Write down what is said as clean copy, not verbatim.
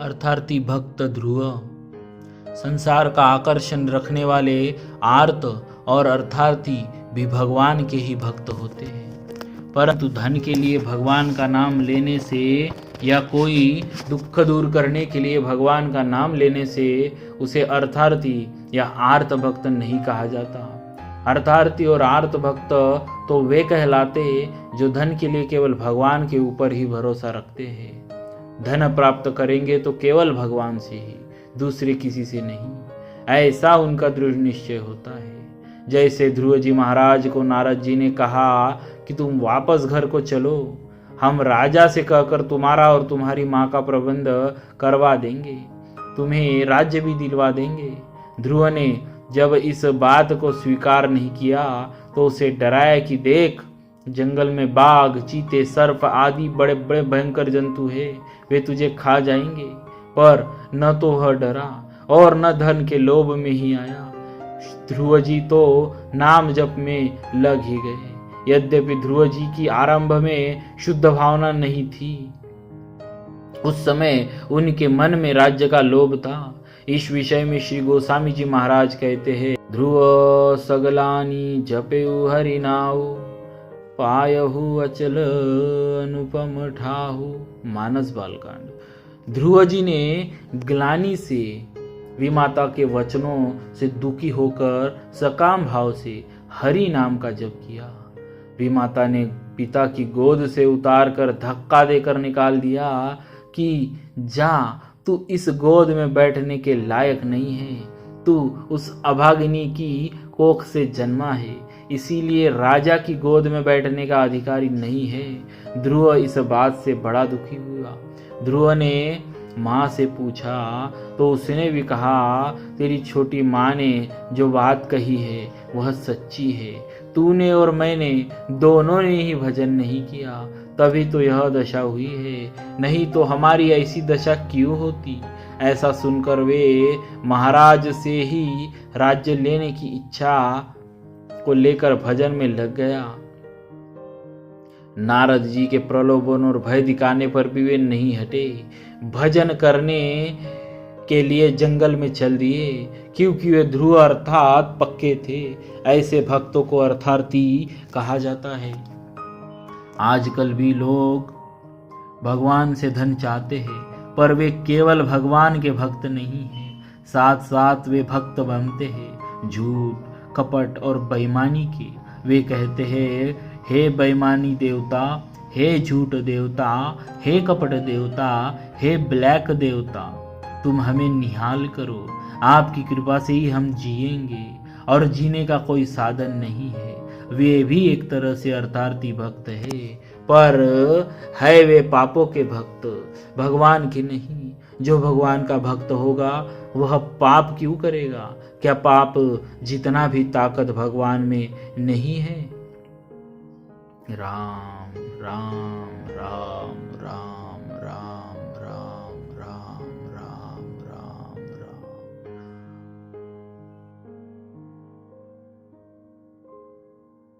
अर्थार्थी भक्त ध्रुव संसार का आकर्षण रखने वाले आर्त और अर्थार्थी भी भगवान के ही भक्त होते हैं, परंतु धन के लिए भगवान का नाम लेने से या कोई दुख दूर करने के लिए भगवान का नाम लेने से उसे अर्थार्थी या आर्त भक्त नहीं कहा जाता। अर्थार्थी और आर्त भक्त तो वे कहलाते जो धन के लिए केवल भगवान के ऊपर ही भरोसा रखते हैं। धन प्राप्त करेंगे तो केवल भगवान से ही, दूसरे किसी से नहीं, ऐसा उनका दृढ़ निश्चय होता है। जैसे ध्रुव जी महाराज को नारद जी ने कहा कि तुम वापस घर को चलो, हम राजा से कहकर तुम्हारा और तुम्हारी माँ का प्रबंध करवा देंगे, तुम्हें राज्य भी दिलवा देंगे। ध्रुव ने जब इस बात को स्वीकार नहीं किया तो उसे डराया कि देख, जंगल में बाघ, चीते, सर्प आदि बड़े बड़े भयंकर जंतु हैं, वे तुझे खा जाएंगे। पर न तो वह डरा और न धन के लोभ में ही आया। ध्रुव जी तो नाम जप में लग ही गए। यद्यपि ध्रुव जी की आरंभ में शुद्ध भावना नहीं थी, उस समय उनके मन में राज्य का लोभ था। इस विषय में श्री गोस्वामी जी महाराज कहते हैं, ध्रुव सगलानी जपेउ हरि नाउ, पायहु अचल अनुपम ठाहु। मानस बालकांड। ध्रुव जी ने ग्लानि से विमाता के वचनों से दुखी होकर सकाम भाव से हरि नाम का जप किया। विमाता ने पिता की गोद से उतार कर धक्का देकर निकाल दिया कि जा, तू इस गोद में बैठने के लायक नहीं है, तू उस अभागिनी की कोख से जन्मा है, इसीलिए राजा की गोद में बैठने का अधिकारी नहीं है। ध्रुव इस बात से बड़ा दुखी हुआ। ध्रुव ने माँ से पूछा तो उसने भी कहा, तेरी छोटी माँ ने जो बात कही है वह सच्ची है। तूने और मैंने दोनों ने ही भजन नहीं किया, तभी तो यह दशा हुई है, नहीं तो हमारी ऐसी दशा क्यों होती। ऐसा सुनकर वे महाराज से ही राज्य लेने की इच्छा को लेकर भजन में लग गया। नारद जी के प्रलोभन और भय दिखाने पर भी वे नहीं हटे, भजन करने के लिए जंगल में चल दिए, क्योंकि वे ध्रुव अर्थात पक्के थे। ऐसे भक्तों को अर्थार्थी कहा जाता है। आजकल भी लोग भगवान से धन चाहते हैं, पर वे केवल भगवान के भक्त नहीं हैं, साथ साथ वे भक्त बनते हैं झूठ, कपट और बेईमानी के। वे कहते हैं, हे बेईमानी देवता, हे झूठ देवता, हे कपट देवता, हे ब्लैक देवता, तुम हमें निहाल करो, आपकी कृपा से ही हम जिएंगे और जीने का कोई साधन नहीं है। वे भी एक तरह से अर्थार्थी भक्त है, पर है वे पापों के भक्त, भगवान के नहीं। जो भगवान का भक्त होगा वह पाप क्यों करेगा? क्या पाप जितना भी ताकत भगवान में नहीं है? राम राम।